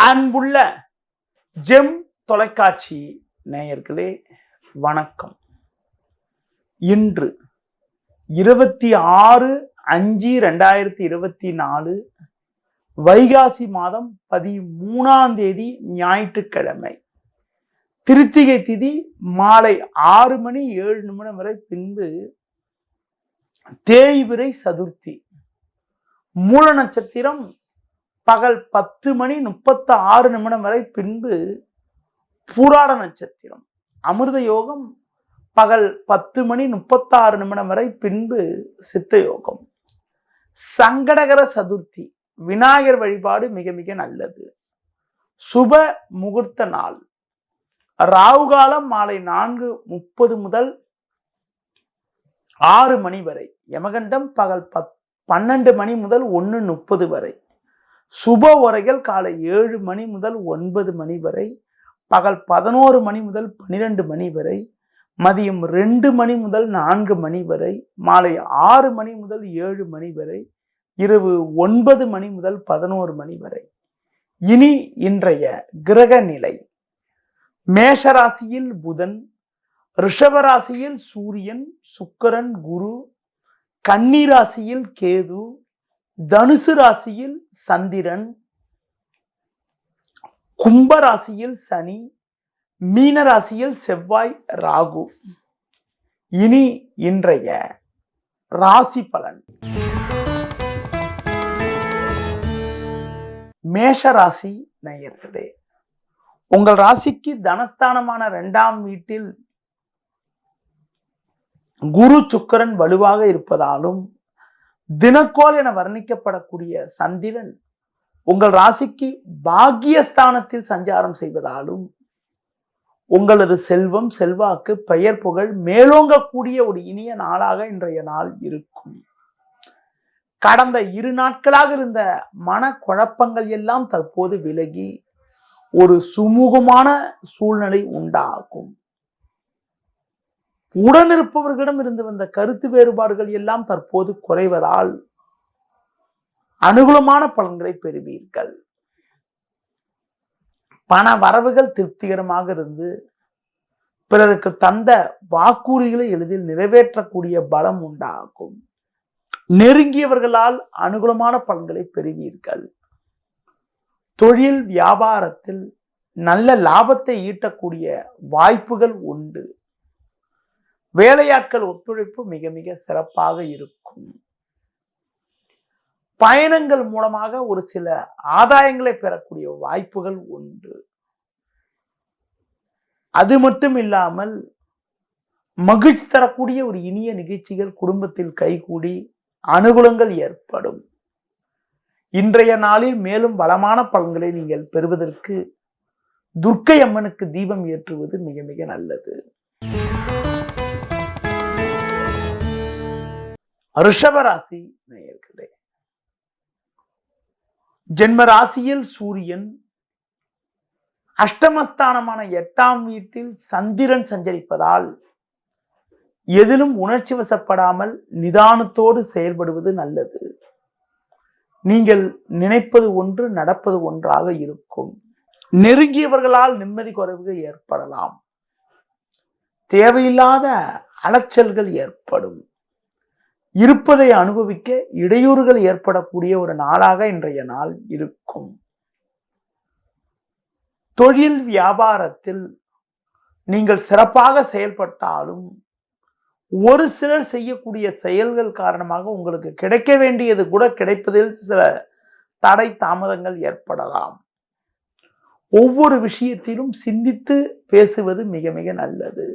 அன்புள்ள ஜெம் தொலைக்காட்சி நேயர்களே வணக்கம். இன்று 26/5/2024 வைகாசி மாதம் 13ஆம் தேதி ஞாயிற்றுக்கிழமை. திருத்திகை திதி மாலை 6:07 வரை, பின்பு தேய்பிறை சதுர்த்தி. மூல நட்சத்திரம் பகல் 10:36 வரை, பின்பு பூராட நட்சத்திரம். அமிர்த யோகம் பகல் 10:36 வரை, பின்பு சித்த யோகம். சங்கடகர சதுர்த்தி விநாயகர் வழிபாடு மிக மிக நல்லது. சுப முகூர்த்த நாள். ராகு காலம் மாலை 4:30 முதல் 6 மணி வரை. யமகண்டம் பகல் 12 மணி முதல் 1:30 வரை. சுப உரைகள் காலை 7 மணி முதல் 9 மணி வரை, பகல் 11 மணி முதல் 12 மணி வரை, மதியம் 2 மணி முதல் 4 மணி வரை, மாலை 6 மணி முதல் 7 மணி வரை, இரவு 9 மணி முதல் 11 மணி வரை. இனி இன்றைய கிரக நிலை. மேஷராசியில் புதன், ரிஷபராசியில் சூரியன், சுக்கிரன், குரு, கன்னி ராசியில் கேது, தனுசு ராசியில் சந்திரன், கும்ப ராசியில் சனி, மீன ராசியில் செவ்வாய், ராகு. இனி இன்றைய ராசி பலன். மேஷ ராசி நேயர்களே, உங்கள் ராசிக்கு தனஸ்தானமான 2ஆம் வீட்டில் குரு சுக்கிரன் வலுவாக இருப்பதாலும், தினக்கோள் என வர்ணிக்கப்படக்கூடிய சந்திரன் உங்கள் ராசிக்கு பாக்கியஸ்தானத்தில் சஞ்சாரம் செய்வதாலும், உங்களது செல்வம், செல்வாக்கு, பெயர் புகழ் மேலோங்கக்கூடிய ஒரு இனிய நாளாக இன்றைய நாள் இருக்கும். கடந்த 2 நாட்களாக இருந்த மனக்குழப்பங்கள் எல்லாம் தற்போது விலகி ஒரு சுமூகமான சூழ்நிலை உண்டாகும். உடனிருப்பவர்களிடம் இருந்து வந்த கருத்து வேறுபாடுகள் எல்லாம் தற்போது குறைவதால் அனுகூலமான பலன்களை பெறுவீர்கள். பண வரவுகள் திருப்திகரமாக இருந்து பிறருக்கு தந்த வாக்குறுதிகளை எளிதில் நிறைவேற்றக்கூடிய பலம் உண்டாகும். நெருங்கியவர்களால் அனுகூலமான பலன்களை பெறுவீர்கள். தொழில் வியாபாரத்தில் நல்ல லாபத்தை ஈட்டக்கூடிய வாய்ப்புகள் உண்டு. வேலையாட்கள் ஒத்துழைப்பு மிக மிக சிறப்பாக இருக்கும். பயணங்கள் மூலமாக ஒரு சில ஆதாயங்களை பெறக்கூடிய வாய்ப்புகள் உண்டு. அது மட்டும் இல்லாமல் மகிழ்ச்சி தரக்கூடிய ஒரு இனிய நிகழ்ச்சிகள் குடும்பத்தில் கைகூடி அனுகூலங்கள் ஏற்படும். இன்றைய நாளில் மேலும் வளமான பலன்களை நீங்கள் பெறுவதற்கு துர்க்கை அம்மனுக்கு தீபம் ஏற்றுவது மிக மிக நல்லது. ரிஷபராசி நேயர்களே, ஜென்ம ராசியில் சூரியன், அஷ்டமஸ்தானமான 8ஆம் வீட்டில் சந்திரன் சஞ்சரிப்பதால் எதிலும் உணர்ச்சி வசப்படாமல் நிதானத்தோடு செயல்படுவது நல்லது. நீங்கள் நினைப்பது ஒன்று, நடப்பது ஒன்றாக இருக்கும். நெருங்கியவர்களால் நிம்மதி குறைவு ஏற்படலாம். தேவையில்லாத அலைச்சல்கள் ஏற்படும். இருப்பதை அனுபவிக்க இடையூறுகள் ஏற்படக்கூடிய ஒரு நாளாக இன்றைய நாள் இருக்கும். தொழில் வியாபாரத்தில் நீங்கள் சிறப்பாக செயல்பட்டாலும் ஒரு சிலர் செய்யக்கூடிய செயல்கள் காரணமாக உங்களுக்கு கிடைக்க வேண்டியது கூட கிடைப்பதில் சில தடை தாமதங்கள் ஏற்படலாம். ஒவ்வொரு விஷயத்திலும் சிந்தித்து பேசுவது மிக மிக நல்லது.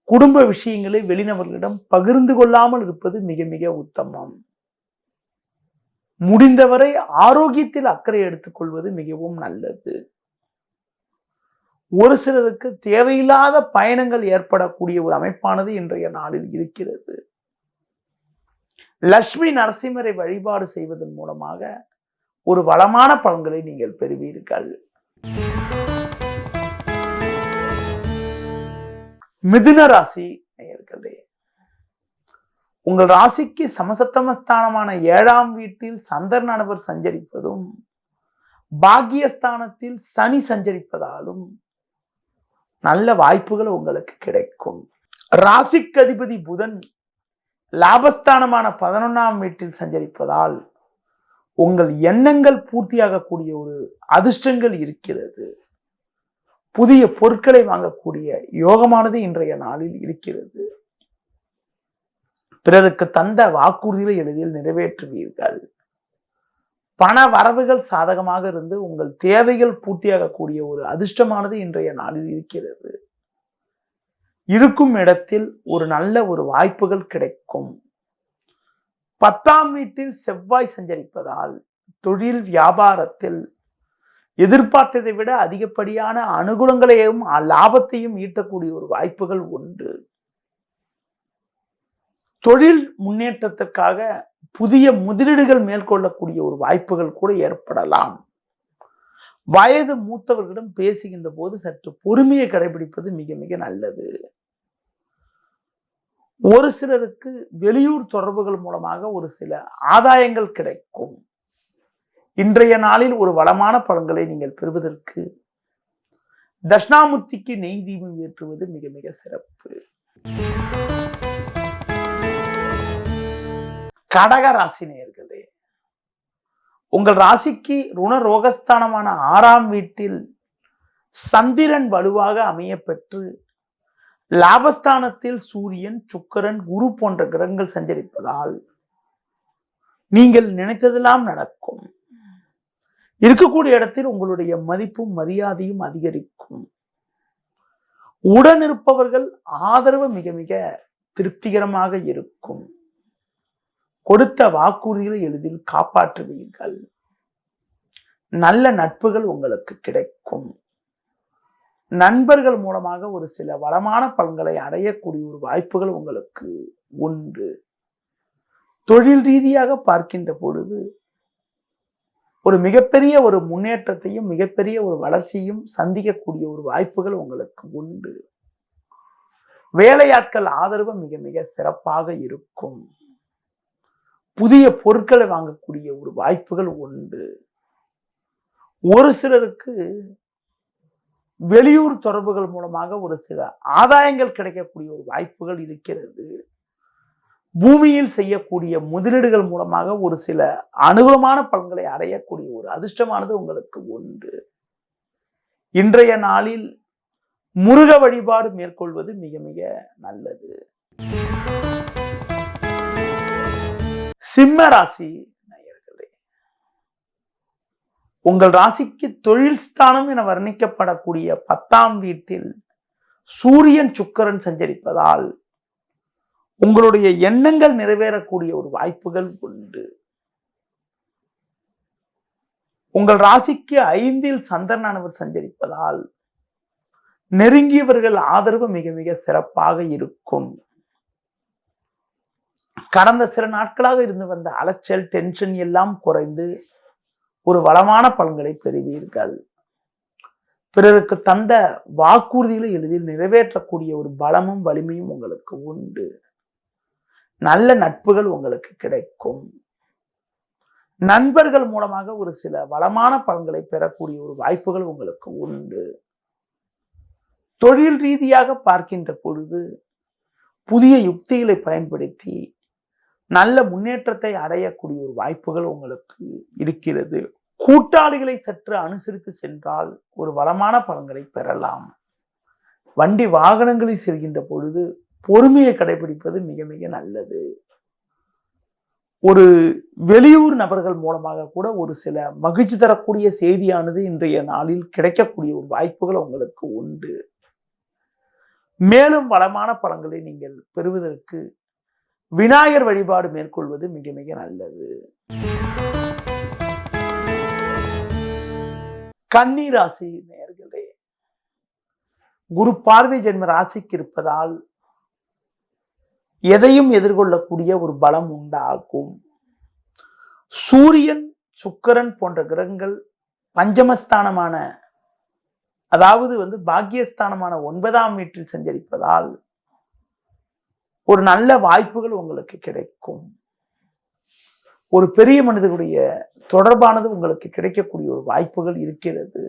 குடும்ப விஷயங்களை வெளிநபர்களிடம் பகிர்ந்து கொள்ளாமல் இருப்பது மிக மிக உத்தமம். முடிந்தவரை ஆரோக்கியத்தில் அக்கறை எடுத்துக் கொள்வது மிகவும் நல்லது. ஒரு சிலருக்கு தேவையில்லாத பயணங்கள் ஏற்படக்கூடிய ஒரு அமைப்பானது இன்றைய நாளில் இருக்கிறது. லட்சுமி நரசிம்மரை வழிபாடு செய்வதன் மூலமாக ஒரு வளமான பலன்களை நீங்கள் பெறுவீர்கள். மிதுன ராசி நேயர்களே, உங்கள் ராசிக்கு சமசப்தமஸ்தானமான 7ஆம் வீட்டில் சந்திரனானவர் சஞ்சரிப்பதும் பாக்கியஸ்தானத்தில் சனி சஞ்சரிப்பதாலும் நல்ல வாய்ப்புகள் உங்களுக்கு கிடைக்கும். ராசிக்கு அதிபதி புதன் லாபஸ்தானமான 11ஆம் வீட்டில் சஞ்சரிப்பதால் உங்கள் எண்ணங்கள் பூர்த்தியாகக்கூடிய ஒரு அதிர்ஷ்டங்கள் இருக்கிறது. புதிய பொருட்களை வாங்கக்கூடிய யோகமானது இன்றைய நாளில் இருக்கிறது. பிறருக்கு தந்த வாக்குறுதிகளை எளிதில் நிறைவேற்றுவீர்கள். பண வரவுகள் சாதகமாக இருந்து உங்கள் தேவைகள் பூர்த்தியாகக்கூடிய ஒரு அதிர்ஷ்டமானது இன்றைய நாளில் இருக்கிறது. இருக்கும் இடத்தில் ஒரு நல்ல ஒரு வாய்ப்புகள் கிடைக்கும். 10ஆம் வீட்டில் செவ்வாய் சஞ்சரிப்பதால் தொழில் வியாபாரத்தில் எதிர்பார்த்ததை விட அதிகப்படியான அனுகூலங்களையும் லாபத்தையும் ஈட்டக்கூடிய ஒரு வாய்ப்புகள் உண்டு. தொழில் முன்னேற்றத்திற்காக புதிய முதலீடுகள் மேற்கொள்ளக்கூடிய ஒரு வாய்ப்புகள் கூட ஏற்படலாம். வயது மூத்தவர்களிடம் பேசுகின்ற போது சற்று பொறுமையை கடைபிடிப்பது மிக மிக நல்லது. ஒரு சிலருக்கு வெளியூர் தொடர்புகள் மூலமாக ஒரு சில ஆதாயங்கள் கிடைக்கும். இன்றைய நாளில் ஒரு வளமான பலன்களை நீங்கள் பெறுவதற்கு தட்சிணாமூர்த்திக்கு நெய் தீபம் ஏற்றுவது மிக மிக சிறப்பு. கடக ராசி நேயர்களே, உங்கள் ராசிக்கு ருணரோகஸ்தானமான 6ஆம் வீட்டில் சந்திரன் வலுவாக அமைய பெற்று லாபஸ்தானத்தில் சூரியன், சுக்கிரன், குரு போன்ற கிரகங்கள் சஞ்சரிப்பதால் நீங்கள் நினைத்ததெல்லாம் நடக்கும். இருக்கக்கூடிய இடத்தில் உங்களுடைய மதிப்பும் மரியாதையும் அதிகரிக்கும். உடனிருப்பவர்கள் ஆதரவு மிக மிக திருப்திகரமாக இருக்கும். கொடுத்த வாக்குறுதிகளை எளிதில் காப்பாற்றுவீர்கள். நல்ல நட்புகள் உங்களுக்கு கிடைக்கும். நண்பர்கள் மூலமாக ஒரு சில வளமான பலன்களை அடையக்கூடிய ஒரு வாய்ப்புகள் உங்களுக்கு உண்டு. தொழில் ரீதியாக பார்க்கின்ற பொழுது ஒரு மிகப்பெரிய ஒரு முன்னேற்றத்தையும் மிகப்பெரிய ஒரு வளர்ச்சியும் சந்திக்கக்கூடிய ஒரு வாய்ப்புகள் உங்களுக்கு உண்டு. வேலையாட்கள் ஆதரவு மிக மிக சிறப்பாக இருக்கும். புதிய பொருட்களை வாங்கக்கூடிய ஒரு வாய்ப்புகள் உண்டு. ஒரு சிலருக்கு வெளியூர் தொடர்புகள் மூலமாக ஒரு சில ஆதாயங்கள் கிடைக்கக்கூடிய ஒரு வாய்ப்புகள் இருக்கிறது. பூமியில் செய்யக்கூடிய முதலீடுகள் மூலமாக ஒரு சில அனுகூலமான பலன்களை அடையக்கூடிய ஒரு அதிர்ஷ்டமானது உங்களுக்கு உண்டு. இன்றைய நாளில் முருக வழிபாடு மேற்கொள்வது மிக மிக நல்லது. சிம்ம ராசி நேயர்களே, உங்கள் ராசிக்கு தொழில் ஸ்தானம் என வர்ணிக்கப்படக்கூடிய 10ஆம் வீட்டில் சூரியன், சுக்கிரன் சஞ்சரிப்பதால் உங்களுடைய எண்ணங்கள் நிறைவேறக்கூடிய ஒரு வாய்ப்புகள் உண்டு. உங்கள் ராசிக்கு 5இல் சந்திரனானவர் சஞ்சரிப்பதால் நெருங்கியவர்கள் ஆதரவு மிக மிக சிறப்பாக இருக்கும். கடந்த சில நாட்களாக இருந்து வந்த அலைச்சல், டென்ஷன் எல்லாம் குறைந்து ஒரு வளமான பலன்களை பெறுவீர்கள். பிறருக்கு தந்த வாக்குறுதிகளை எளிதில் நிறைவேற்றக்கூடிய ஒரு பலமும் வலிமையும் உங்களுக்கு உண்டு. நல்ல நட்புகள் உங்களுக்கு கிடைக்கும். நண்பர்கள் மூலமாக ஒரு சில வளமான பலன்களை பெறக்கூடிய ஒரு வாய்ப்புகள் உங்களுக்கு உண்டு. தொழில் ரீதியாக பார்க்கின்ற பொழுது புதிய யுக்திகளை பயன்படுத்தி நல்ல முன்னேற்றத்தை அடையக்கூடிய ஒரு வாய்ப்புகள் உங்களுக்கு இருக்கிறது. கூட்டாளிகளை சற்று அனுசரித்து சென்றால் ஒரு வளமான பலன்களை பெறலாம். வண்டி வாகனங்களில் செல்கின்ற பொழுது பொறுமையை கடைபிடிப்பது மிக மிக நல்லது. ஒரு வெளியூர் நபர்கள் மூலமாக கூட ஒரு சில மகிழ்ச்சி தரக்கூடிய செய்தியானது இன்றைய நாளில் கிடைக்கக்கூடிய ஒரு வாய்ப்புகள் உங்களுக்கு உண்டு. மேலும் வளமான பலன்களை நீங்கள் பெறுவதற்கு விநாயகர் வழிபாடு மேற்கொள்வது மிக மிக நல்லது. கன்னி ராசி நேயர்களே, குரு பார்வை ஜென்ம ராசிக்கு இருப்பதால் எதையும் எதிர்கொள்ளக்கூடிய ஒரு பலம் உண்டாகும். சூரியன், சுக்கிரன் போன்ற கிரகங்கள் பஞ்சமஸ்தானமான, அதாவது பாக்கியஸ்தானமான 9ஆம் வீட்டில் சஞ்சரிப்பதால் ஒரு நல்ல வாய்ப்புகள் உங்களுக்கு கிடைக்கும். ஒரு பெரிய மனிதனுடைய தொடர்பானது உங்களுக்கு கிடைக்கக்கூடிய ஒரு வாய்ப்புகள் இருக்கிறது.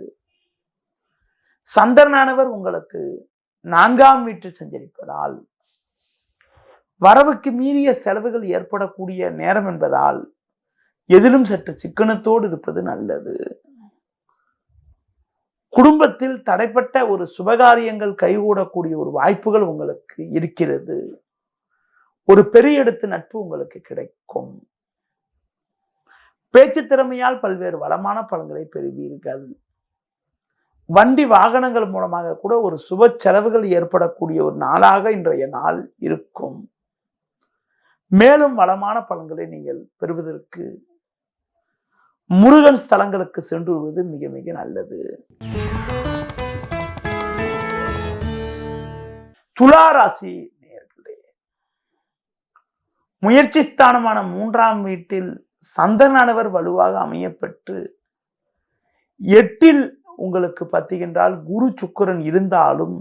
சந்திரனானவர் உங்களுக்கு 4ஆம் வீட்டில் சஞ்சரிப்பதால் வரவுக்கு மீறிய செலவுகள் ஏற்படக்கூடிய நேரம் என்பதால் எதிலும் சற்று சிக்கனத்தோடு இருப்பது நல்லது. குடும்பத்தில் தடைப்பட்ட ஒரு சுபகாரியங்கள் கைகூடக்கூடிய ஒரு வாய்ப்புகள் உங்களுக்கு இருக்கிறது. ஒரு பெரிய இடத்து நட்பு உங்களுக்கு கிடைக்கும். பேச்சு திறமையால் பல்வேறு வளமான பலன்களை பெறுவீர்கள். வண்டி வாகனங்கள் மூலமாக கூட ஒரு சுப செலவுகள் ஏற்படக்கூடிய ஒரு நாளாக இன்றைய நாள் இருக்கும். மேலும் வளமான பலன்களை நீங்கள் பெறுவதற்கு முருகன் ஸ்தலங்களுக்கு சென்று வருவது மிக மிக நல்லது. துலா ராசி நேயர்களே, முயற்சி ஸ்தானமான 3ஆம் வீட்டில் சந்திரனானவர் வலுவாக அமையப்பெற்று 8ல் உங்களுக்கு பார்த்தீங்கன்றால் குரு சுக்கிரன் இருந்தாலும்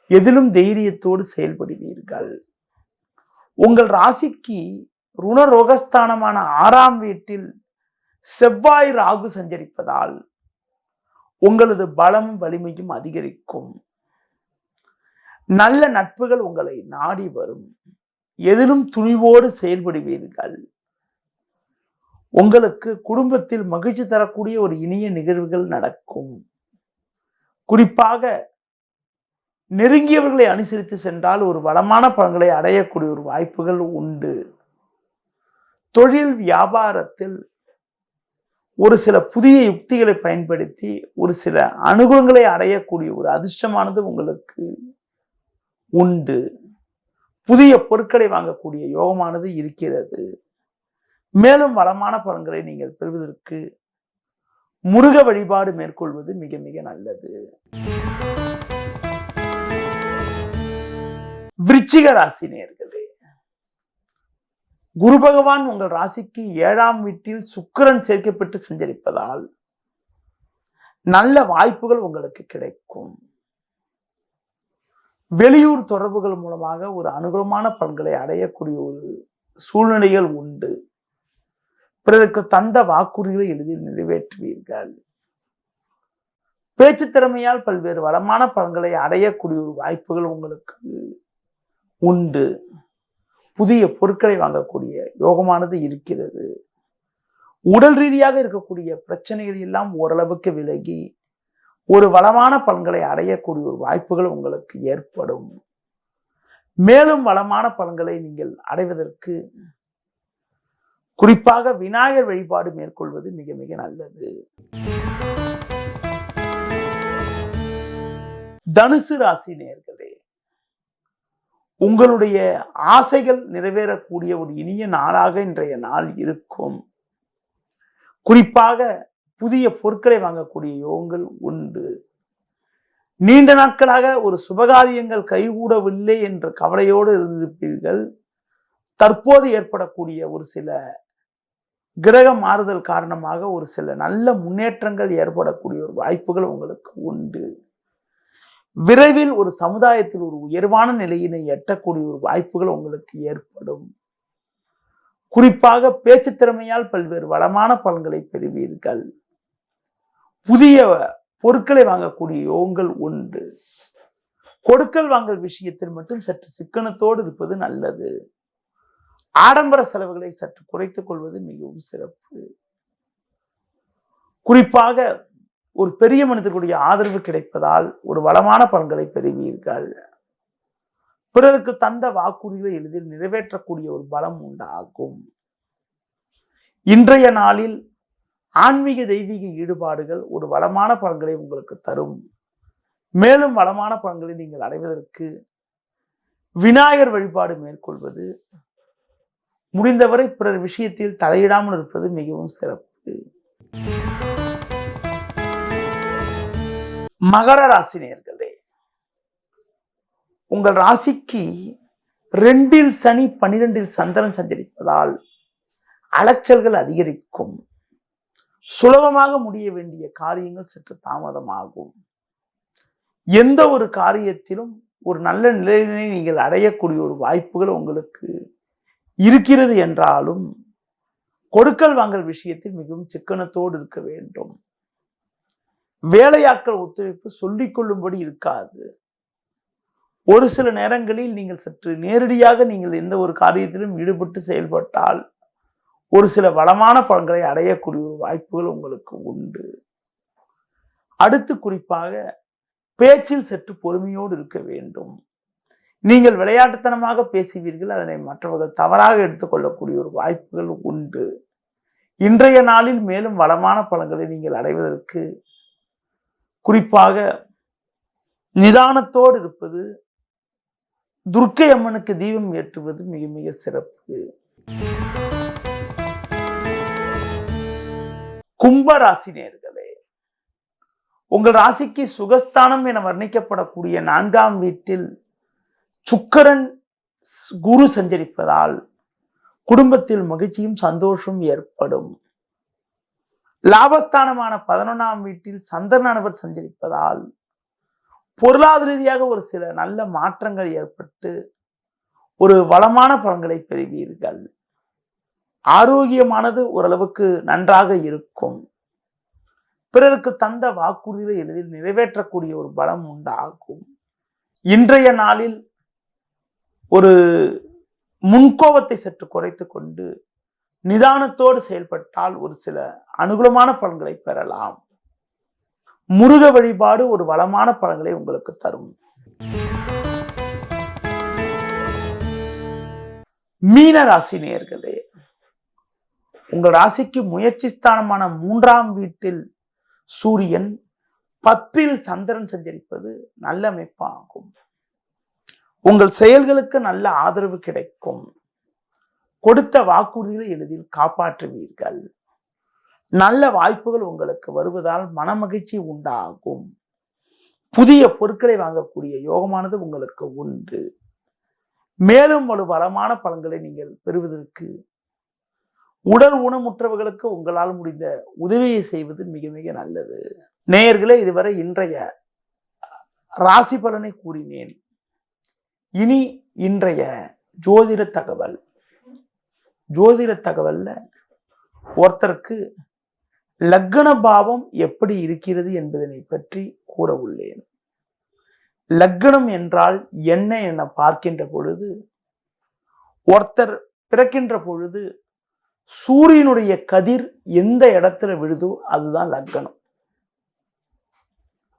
எதிலும் தைரியத்தோடு செயல்படுவீர்கள். உங்கள் ராசிக்கு ருணரோகஸ்தானமான 6ஆம் வீட்டில் செவ்வாய் ராகு சஞ்சரிப்பதால் உங்களது பலம் வலிமையும் அதிகரிக்கும். நல்ல நட்புகள் உங்களை நாடி வரும். எதிலும் துணிவோடு செயல்படுவீர்கள். உங்களுக்கு குடும்பத்தில் மகிழ்ச்சி தரக்கூடிய ஒரு இனிய நிகழ்வுகள் நடக்கும். குறிப்பாக நெருங்கியவர்களை அனுசரித்து சென்றால் ஒரு வளமான பலன்களை அடையக்கூடிய ஒரு வாய்ப்புகள் உண்டு. தொழில் வியாபாரத்தில் ஒரு சில புதிய யுக்திகளை பயன்படுத்தி ஒரு சில அனுகூலங்களை அடையக்கூடிய ஒரு அதிர்ஷ்டமானது உங்களுக்கு உண்டு. புதிய பொருட்களை வாங்கக்கூடிய யோகமானது இருக்கிறது. மேலும் வளமான பலன்களை நீங்கள் பெறுவதற்கு முருக வழிபாடு மேற்கொள்வது மிக மிக நல்லது. விருச்சிக ராசி நேயர்களே, குரு பகவான் உங்கள் ராசிக்கு 7ஆம் வீட்டில் சுக்கிரன் சேர்க்கப்பட்டு சஞ்சரிப்பதால் நல்ல வாய்ப்புகள் உங்களுக்கு கிடைக்கும். வெளியூர் தொடர்புகள் மூலமாக ஒரு அனுகூலமான பலன்களை அடையக்கூடிய ஒரு சூழ்நிலைகள் உண்டு. பிறருக்கு தந்த வாக்குறுதிகளை எளிதில் நிறைவேற்றுவீர்கள். பேச்சு திறமையால் பல்வேறு வளமான பலன்களை அடையக்கூடிய ஒரு வாய்ப்புகள் உங்களுக்கு உண்டு. புதிய பொருட்களை வாங்கக்கூடிய யோகமானது இருக்கிறது. உடல் ரீதியாக இருக்கக்கூடிய பிரச்சனைகள் எல்லாம் ஓரளவுக்கு விலகி ஒரு வளமான பலன்களை அடையக்கூடிய ஒரு வாய்ப்புகள் உங்களுக்கு ஏற்படும். மேலும் வளமான பலன்களை நீங்கள் அடைவதற்கு குறிப்பாக விநாயகர் வழிபாடு மேற்கொள்வது மிக மிக நல்லது. தனுசு ராசி நேயர்களே, உங்களுடைய ஆசைகள் நிறைவேறக்கூடிய ஒரு இனிய நாளாக இன்றைய நாள் இருக்கும். குறிப்பாக புதிய பொருட்களை வாங்கக்கூடிய யோகங்கள் உண்டு. நீண்ட நாட்களாக ஒரு சுபகாரியங்கள் கைகூடவில்லை என்ற கவலையோடு இருந்திருப்பீர்கள். தற்போது ஏற்படக்கூடிய ஒரு சில கிரக மாறுதல் காரணமாக ஒரு சில நல்ல முன்னேற்றங்கள் ஏற்படக்கூடிய ஒரு வாய்ப்புகள் உங்களுக்கு உண்டு. விரைவில் ஒரு சமுதாயத்தில் ஒரு உயர்வான நிலையினை எட்டக்கூடிய ஒரு வாய்ப்புகள் உங்களுக்கு ஏற்படும். குறிப்பாக பேச்சு திறமையால் பல்வேறு வளமான பலன்களை பெறுவீர்கள். புதிய பொருட்களை வாங்கக்கூடிய யோகங்கள் உண்டு. கொடுக்கல் வாங்கல் விஷயத்தில் மட்டும் சற்று சிக்கனத்தோடு இருப்பது நல்லது. ஆடம்பர செலவுகளை சற்று குறைத்துக் கொள்வது மிகவும் சிறப்பு. குறிப்பாக ஒரு பெரிய மனிதர்களுடைய ஆதரவு கிடைப்பதால் ஒரு வளமான பலன்களை பெறுவீர்கள். பிறருக்கு தந்த வாக்குறுதிகளை எளிதில் நிறைவேற்றக்கூடிய ஒரு பலம் உண்டாகும். இன்றைய நாளில் ஆன்மீக தெய்வீக ஈடுபாடுகள் ஒரு வளமான பலன்களை உங்களுக்கு தரும். மேலும் வளமான பலன்களை நீங்கள் அடைவதற்கு விநாயகர் வழிபாடு மேற்கொள்வது, முடிந்தவரை பிறர் விஷயத்தில் தலையிடாமல் இருப்பது மிகவும் சிறப்பு. மகர ராசி நேயர்களே, உங்கள் ராசிக்கு 2ல் சனி 12ல் சந்திரன் சஞ்சரிப்பதால் அலைச்சல்கள் அதிகரிக்கும். சுலபமாக முடிய வேண்டிய காரியங்கள் சற்று தாமதமாகும். எந்த ஒரு காரியத்திலும் ஒரு நல்ல நிலையினை நீங்கள் அடையக்கூடிய ஒரு வாய்ப்புகள் உங்களுக்கு இருக்கிறது என்றாலும் கொடுக்கல் வாங்கல் விஷயத்தில் மிகவும் சிக்கனத்தோடு இருக்க வேண்டும். வேலையாட்கள் ஒத்துழைப்பு சொல்லிக் கொள்ளும்படி இருக்காது. ஒரு சில நேரங்களில் நீங்கள் சற்று நேரடியாக நீங்கள் எந்த ஒரு காரியத்திலும் ஈடுபட்டு செயல்பட்டால் ஒரு சில வளமான பலன்களை அடையக்கூடிய ஒரு வாய்ப்புகள் உங்களுக்கு உண்டு. அடுத்து குறிப்பாக பேச்சில் சற்று பொறுமையோடு இருக்க வேண்டும். நீங்கள் விளையாட்டுத்தனமாக பேசுவீர்கள், அதனை மற்றவர்கள் தவறாக எடுத்துக்கொள்ளக்கூடிய ஒரு வாய்ப்புகள் உண்டு. இன்றைய நாளில் மேலும் வளமான பலன்களை நீங்கள் அடைவதற்கு குறிப்பாக நிதானத்தோடு இருப்பது, துர்க்கை அம்மனுக்கு தீபம் ஏற்றுவது மிக மிக சிறப்பு. கும்ப ராசி நேயர்களே, உங்கள் ராசிக்கு சுகஸ்தானம் என வர்ணிக்கப்படக்கூடிய 4ஆம் வீட்டில் சுக்கிரன் குரு சஞ்சரிப்பதால் குடும்பத்தில் மகிழ்ச்சியும் சந்தோஷம் ஏற்படும். லாபஸ்தானமான 11ஆம் வீட்டில் சந்திரன் சஞ்சரிப்பதால் பொருளாதார ரீதியாக ஒரு சில நல்ல மாற்றங்கள் ஏற்பட்டு ஒரு வளமான பலன்களை பெறுவீர்கள். ஆரோக்கியமானது ஓரளவுக்கு நன்றாக இருக்கும். பிறருக்கு தந்த வாக்குறுதிகளை எளிதில் நிறைவேற்றக்கூடிய ஒரு பலம் உண்டாகும். இன்றைய நாளில் ஒரு முன்கோபத்தை சற்று குறைத்து கொண்டு நிதானத்தோடு செயல்பட்டால் ஒரு சில அனுகூலமான பலன்களை பெறலாம். முருக வழிபாடு ஒரு வளமான பலன்களை உங்களுக்கு தரும். மீன ராசி நேயர்களே, உங்கள் ராசிக்கு முயற்சி ஸ்தானமான 3ஆம் வீட்டில் சூரியன் 10ல் சந்திரன் சஞ்சரிப்பது நல்ல அமைப்பாகும். உங்கள் செயல்களுக்கு நல்ல ஆதரவு கிடைக்கும். கொடுத்த வாக்குறுதிகளை எளிதில் காப்பாற்றுவீர்கள். நல்ல வாய்ப்புகள் உங்களுக்கு வருவதால் மனமகிழ்ச்சி உண்டாகும். புதிய பொருட்களை வாங்கக்கூடிய யோகமானது உங்களுக்கு உண்டு. மேலும் ஒரு வளமான பலன்களை நீங்கள் பெறுவதற்கு உடல் ஊனமுற்றவர்களுக்கு உங்களால் முடிந்த உதவியை செய்வது மிக மிக நல்லது. நேயர்களே, இதுவரை இன்றைய ராசி பலனை கூறினேன். இனி இன்றைய ஜோதிட தகவல். ஜோதிட தகவல்ல ஒருத்தருக்கு லக்ன பாவம் எப்படி இருக்கிறது என்பதனை பற்றி கூற உள்ளேன். லக்னம் என்றால் என்ன என பார்க்கின்ற பொழுது, ஒருத்தர் பிறக்கின்ற பொழுது சூரியனுடைய கதிர் எந்த இடத்துல விழுதோ அதுதான் லக்னம்.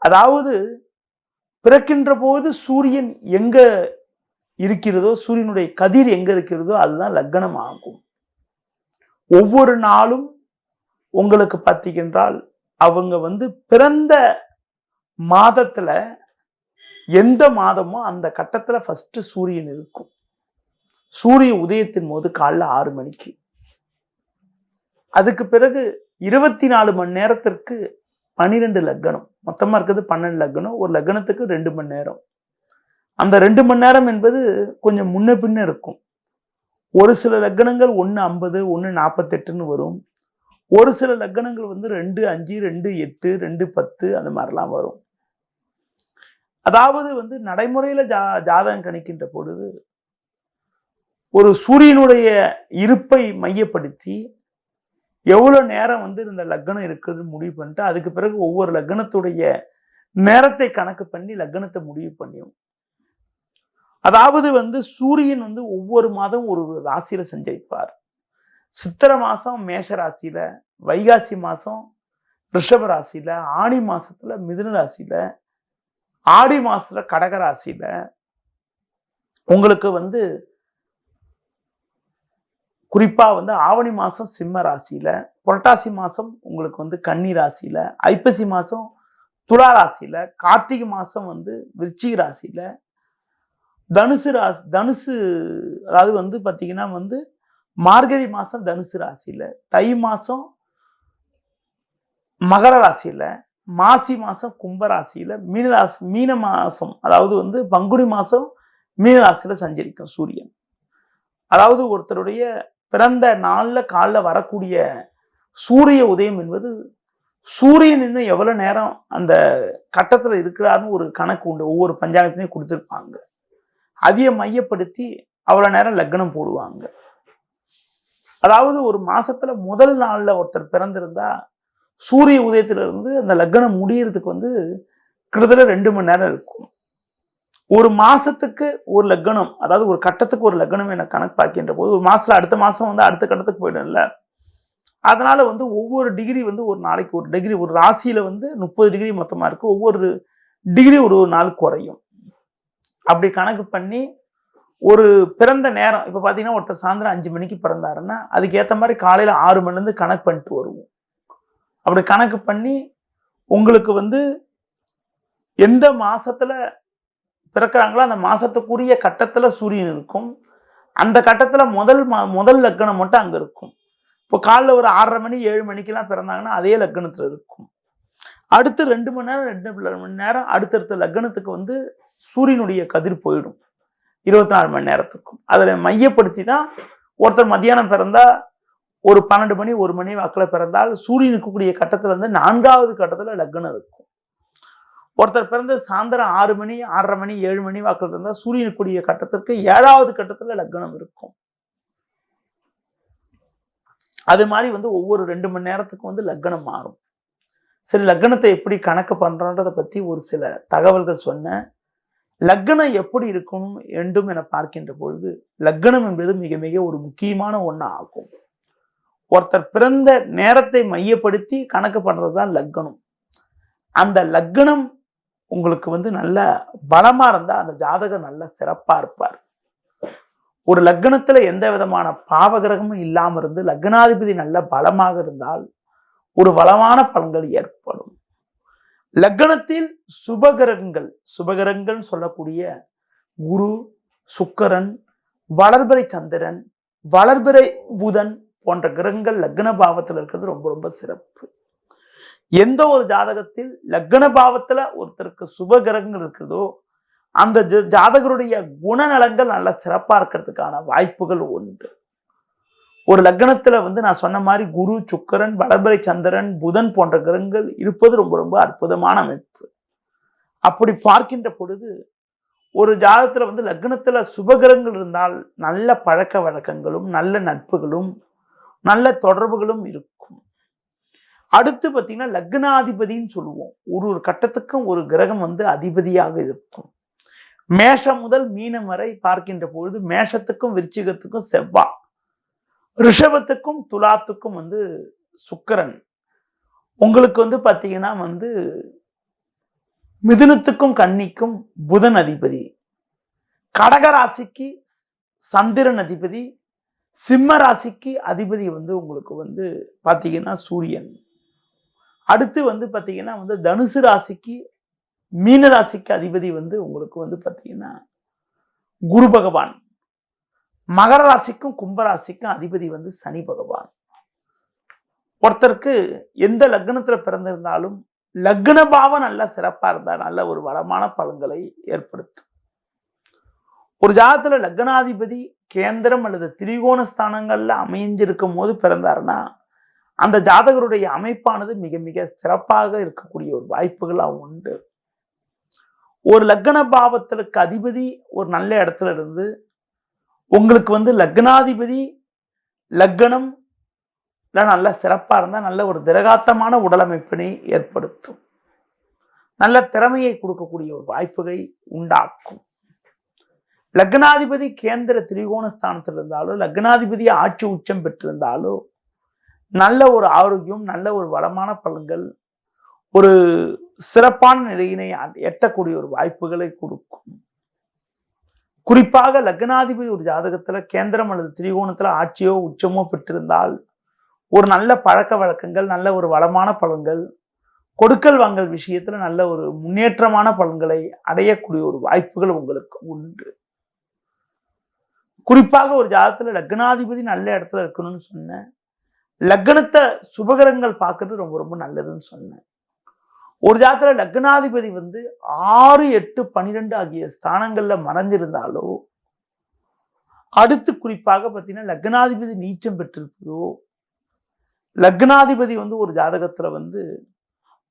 அதாவது பிறக்கின்ற போது சூரியன் எங்க இருக்கிறதோ, சூரியனுடைய கதிர் எங்க இருக்கிறதோ அதுதான் லக்னம் ஆகும். ஒவ்வொரு நாளும் உங்களுக்கு பார்த்தீங்கன்றால் அவங்க பிறந்த மாதத்துல எந்த மாதமோ அந்த கட்டத்துல ஃபர்ஸ்ட் சூரியன் இருக்கும். சூரிய உதயத்தின் போது காலைல 6 மணிக்கு. அதுக்கு பிறகு 24 மணி நேரத்திற்கு 12 லக்னம், மொத்தமா இருக்கிறது 12 லக்னம். ஒரு லக்னத்துக்கு 2 மணி நேரம். அந்த 2 மணி நேரம் என்பது கொஞ்சம் முன்ன பின்ன இருக்கும். ஒரு சில லக்னங்கள் 1:50, 1:48 வரும். ஒரு சில லக்னங்கள் 2:5, 2:8, 2:10 அந்த மாதிரிலாம் வரும். அதாவது நடைமுறையில ஜாதகம் கணிக்கின்ற பொழுது ஒரு சூரியனுடைய இருப்பை மையப்படுத்தி எவ்வளவு நேரம் இந்த லக்னம் இருக்குது முடிவு பண்ணிட்டு அதுக்கு பிறகு ஒவ்வொரு லக்னத்துடைய நேரத்தை கணக்கு பண்ணி லக்னத்தை முடிவு பண்ணியும். அதாவது சூரியன் ஒவ்வொரு மாதம் ஒரு ராசியில சஞ்சரிப்பார். சித்திர மாசம் மேஷ ராசியில, வைகாசி மாசம் ரிஷப ராசியில, ஆணி மாசத்துல மிதுன ராசியில, ஆடி மாசத்துல கடக ராசியில, உங்களுக்கு குறிப்பா ஆவணி மாசம் சிம்ம ராசியில, புரட்டாசி மாசம் உங்களுக்கு கன்னி ராசியில, ஐப்பசி மாசம் துலா ராசியில, கார்த்திகை மாசம் விருச்சிக ராசியில, தனுசு ராசி அதாவது பாத்தீங்கன்னா மார்கழி மாசம் தனுசு ராசியில, தை மாசம் மகர ராசியில, மாசி மாசம் கும்ப ராசியில, மீன மாசம் அதாவது பங்குனி மாசம் மீன ராசியில சஞ்சரிக்கும் சூரியன். அதாவது ஒருத்தருடைய பிறந்த நாள்ல காலைல வரக்கூடிய சூரிய உதயம் என்பது சூரியன் இன்னும் எவ்வளவு நேரம் அந்த கட்டத்துல இருக்கிறாருன்னு ஒரு கணக்கு உண்டு. ஒவ்வொரு பஞ்சாங்கத்திலையும் கொடுத்திருப்பாங்க. அதைய மையப்படுத்தி அவ்வளவு நேரம் லக்னம் போடுவாங்க. அதாவது ஒரு மாசத்துல முதல் நாள்ல ஒருத்தர் பிறந்திருந்தா சூரிய உதயத்திலிருந்து அந்த லக்னம் முடியறதுக்கு வந்து கிட்டத்தட்ட 2 மணி நேரம் இருக்கும். ஒரு மாசத்துக்கு ஒரு லக்னம், அதாவது ஒரு கட்டத்துக்கு ஒரு லக்னம் என கணக்கு பார்க்கின்ற போது ஒரு மாசத்துல அடுத்த மாசம் வந்து அடுத்த கட்டத்துக்கு போயிடும்ல. அதனால வந்து ஒவ்வொரு டிகிரி வந்து ஒரு நாளைக்கு ஒரு டிகிரி, ஒரு ராசியில வந்து 30 டிகிரி மொத்தமா இருக்கு. ஒவ்வொரு டிகிரி ஒரு ஒரு நாள் குறையும். அப்படி கணக்கு பண்ணி ஒரு பிறந்த நேரம், இப்ப பாத்தீங்கன்னா ஒருத்தர் சாயந்தரம் 5 மணிக்கு பிறந்தாருன்னா அதுக்கு ஏத்த மாதிரி காலையில 6 மணில இருந்து கணக்கு பண்ணிட்டு வருவோம். அப்படி கணக்கு பண்ணி உங்களுக்கு வந்து எந்த மாசத்துல பிறக்கிறாங்களோ அந்த மாசத்துக்குரிய கட்டத்துல சூரியன் இருக்கும். அந்த கட்டத்துல முதல் லக்னம் மட்டும் அங்க இருக்கும். இப்போ காலைல ஒரு 6:30 மணி 7 மணிக்கெல்லாம் பிறந்தாங்கன்னா அதே லக்னத்துல இருக்கும். அடுத்து 2 மணி நேரம் 2 மணி நேரம் அடுத்தடுத்த லக்னத்துக்கு வந்து சூரியனுடைய கதிர் போயிடும் 24 மணி நேரத்துக்கும். அதில் மையப்படுத்தி தான் ஒருத்தர் மத்தியானம் பிறந்தா ஒரு 12 மணி 1 மணி வாக்கில் பிறந்தால் சூரியனுக்கு கூடிய கட்டத்தில் வந்து 4வது கட்டத்தில் லக்னம் இருக்கும். ஒருத்தர் பிறந்த சாயந்தரம் 6 மணி 6:30 மணி 7 மணி வாக்கில் இருந்தால் சூரியனுக்குரிய கட்டத்திற்கு 7வது கட்டத்தில் லக்னம் இருக்கும். அது மாதிரி வந்து ஒவ்வொரு 2 மணி நேரத்துக்கு வந்து லக்னம் மாறும். சரி, லக்னத்தை எப்படி கணக்கு பண்றோன்றதை பத்தி ஒரு சில தகவல்கள் சொன்னேன். லக்னம் எப்படி இருக்கணும் என்றும் என பார்க்கின்ற பொழுது லக்னம் என்பது மிக மிக ஒரு முக்கியமான ஒண்ணா ஆகும். ஒருத்தர் பிறந்த நேரத்தை மையப்படுத்தி கணக்கு பண்றதுதான் லக்னம். அந்த லக்னம் உங்களுக்கு வந்து நல்ல பலமா இருந்தா அந்த ஜாதகம் நல்ல சிறப்பா இருப்பார். ஒரு லக்னத்துல எந்த விதமான பாவகிரகமும் இல்லாம இருந்து லக்னாதிபதி நல்ல பலமாக இருந்தால் ஒரு வளமான பலன்கள் ஏற்படும். லக்னத்தில் சுபகிரகங்கள் சொல்லக்கூடிய குரு, சுக்கிரன், வளர்பிறை சந்திரன், வளர்பிறை புதன் போன்ற கிரகங்கள் லக்ன பாவத்தில் இருக்கிறது ரொம்ப ரொம்ப சிறப்பு. எந்த ஒரு ஜாதகத்தில் லக்ன பாவத்துல ஒருத்தருக்கு சுப கிரகங்கள் இருக்கிறதோ அந்த ஜாதகருடைய குணநலங்கள் நல்ல சிறப்பா இருக்கிறதுக்கான வாய்ப்புகள் உண்டு. ஒரு லக்னத்துல வந்து நான் சொன்ன மாதிரி குரு, சுக்கிரன், வளர்பிறை சந்திரன், புதன் போன்ற கிரகங்கள் இருப்பது ரொம்ப ரொம்ப அற்புதமான அமைப்பு. அப்படி பார்க்கின்ற பொழுது ஒரு ஜாதகத்துல வந்து லக்னத்துல சுபகிரகங்கள் இருந்தால் நல்ல பழக்க வழக்கங்களும் நல்ல நட்புகளும் நல்ல தொடர்புகளும் இருக்கும். அடுத்து பார்த்தீங்கன்னா லக்னாதிபதின்னு சொல்லுவோம். ஒரு கட்டத்துக்கும் ஒரு கிரகம் வந்து அதிபதியாக இருக்கும். மேஷம் முதல் மீனம் வரை பார்க்கின்ற பொழுது மேஷத்துக்கும் விருச்சிகத்துக்கும் செவ்வாய், ரிஷபத்துக்கும் துலாத்துக்கும் வந்து சுக்கிரன், உங்களுக்கு வந்து பாத்தீங்கன்னா வந்து மிதுனத்துக்கும் கன்னிக்கும் புதன் அதிபதி, கடகராசிக்கு சந்திரன் அதிபதி, சிம்ம ராசிக்கு அதிபதி வந்து உங்களுக்கு வந்து பாத்தீங்கன்னா சூரியன். அடுத்து வந்து பாத்தீங்கன்னா வந்து தனுசு ராசிக்கு மீன ராசிக்கு அதிபதி வந்து உங்களுக்கு வந்து பாத்தீங்கன்னா குரு பகவான். மகர ராசிக்கும் கும்பராசிக்கும் அதிபதி வந்து சனி பகவான். ஒருத்தருக்கு எந்த லக்னத்துல பிறந்திருந்தாலும் லக்ன பாவம் நல்ல சிறப்பா இருந்தா நல்ல ஒரு வளமான பலன்களை ஏற்படுத்தும். ஒரு ஜாதகத்துல லக்னாதிபதி கேந்திரம் அல்லது திரிகோண ஸ்தானங்கள்ல அமைஞ்சிருக்கும் போது பிறந்தாருன்னா அந்த ஜாதகருடைய அமைப்பானது மிக மிக சிறப்பாக இருக்கக்கூடிய ஒரு வாய்ப்புகள் உண்டு. ஒரு லக்ன பாவத்திற்கு அதிபதி ஒரு நல்ல இடத்துல இருந்து உங்களுக்கு வந்து லக்னாதிபதி லக்னம் நல்ல சிறப்பா இருந்தா நல்ல ஒரு திரகாத்தமான உடலமைப்பினை ஏற்படுத்தும். நல்ல திறமையை கொடுக்கக்கூடிய ஒரு வாய்ப்புகளை உண்டாக்கும். லக்னாதிபதி கேந்திர திரிகோண ஸ்தானத்தில் இருந்தாலோ லக்னாதிபதி ஆட்சி உச்சம் பெற்றிருந்தாலோ நல்ல ஒரு ஆரோக்கியம் நல்ல ஒரு வளமான பலன்கள் ஒரு சிறப்பான நிலையினை எட்டக்கூடிய ஒரு வாய்ப்புகளை கொடுக்கும். குறிப்பாக லக்னாதிபதி ஒரு ஜாதகத்துல கேந்திரம் அல்லது திரிகோணத்துல ஆட்சியோ உச்சமோ பெற்றிருந்தால் ஒரு நல்ல பழக்க வழக்கங்கள் நல்ல ஒரு வளமான பலன்கள் கொடுக்கல் வாங்கல் விஷயத்துல நல்ல ஒரு முன்னேற்றமான பலன்களை அடையக்கூடிய ஒரு வாய்ப்புகள் உங்களுக்கு உண்டு. குறிப்பாக ஒரு ஜாதகத்துல லக்னாதிபதி நல்ல இடத்துல இருக்கணும்னு சொன்னேன். லக்னத்தை சுபகிரகங்கள் பார்க்கறது ரொம்ப ரொம்ப நல்லதுன்னு சொன்னேன். ஒரு ஜாதகத்துல லக்னாதிபதி வந்து 6, 8, 12 ஆகிய ஸ்தானங்கள்ல மறைஞ்சிருந்தாலோ அடுத்து குறிப்பாக பார்த்தீங்கன்னா லக்னாதிபதி நீச்சம் பெற்றிருப்பதோ லக்னாதிபதி வந்து ஒரு ஜாதகத்துல வந்து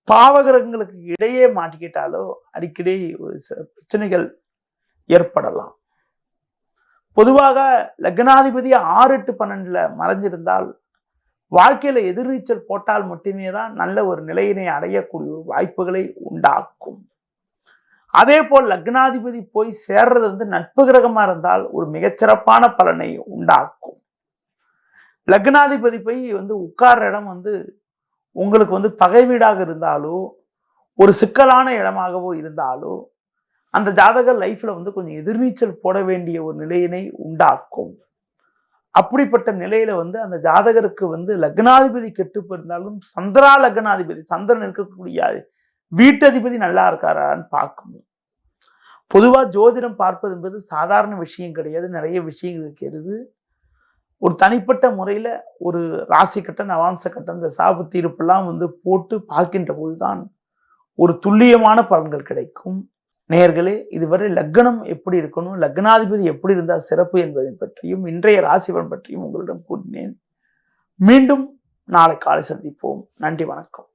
பாவகிரகங்களுக்கு இடையே மாட்டிக்கிட்டாலோ அடிக்கடி ஒரு பிரச்சனைகள் ஏற்படலாம். பொதுவாக லக்னாதிபதி 6, 8, 12 மறைஞ்சிருந்தால் வாழ்க்கையில எதிர்நீச்சல் போட்டால் மட்டுமே தான் நல்ல ஒரு நிலையினை அடையக்கூடிய வாய்ப்புகளை உண்டாக்கும். அதே போல் லக்னாதிபதி போய் சேர்றது நட்பு கிரகமா இருந்தால் ஒரு மிகச்சிறப்பான பலனை உண்டாக்கும். லக்னாதிபதி போய் உட்கார்ற இடம் உங்களுக்கு பகை வீடாக இருந்தாலோ ஒரு சிக்கலான இடமாகவோ இருந்தாலோ அந்த ஜாதகர் லைஃப்ல கொஞ்சம் எதிர்நீச்சல் போட வேண்டிய ஒரு நிலையினை உண்டாக்கும். அப்படிப்பட்ட நிலையில அந்த ஜாதகருக்கு லக்னாதிபதி கெட்டு போயிருந்தாலும் சந்திரா லக்னாதிபதி, சந்திரன் இருக்கக்கூடிய வீட்டதிபதி நல்லா இருக்காரான்னு பார்க்கணும். பொதுவா ஜோதிடம் பார்ப்பது என்பது சாதாரண விஷயம் கிடையாது. நிறைய விஷயங்கள் இருக்கிறது. ஒரு தனிப்பட்ட முறையில ஒரு ராசி கட்டம், நவாம்ச கட்டம், இந்த சாபு தீர்ப்பெல்லாம் போட்டு பார்க்கின்ற போதுதான் ஒரு துல்லியமான பலன்கள் கிடைக்கும். நேயர்களே, இதுவரை லக்னம் எப்படி இருக்கணும், லக்னாதிபதி எப்படி இருந்தால் சிறப்பு என்பதை பற்றியும் இன்றைய ராசி பலன் பற்றியும் உங்களிடம் கூறினேன். மீண்டும் நாளை காலை சந்திப்போம். நன்றி, வணக்கம்.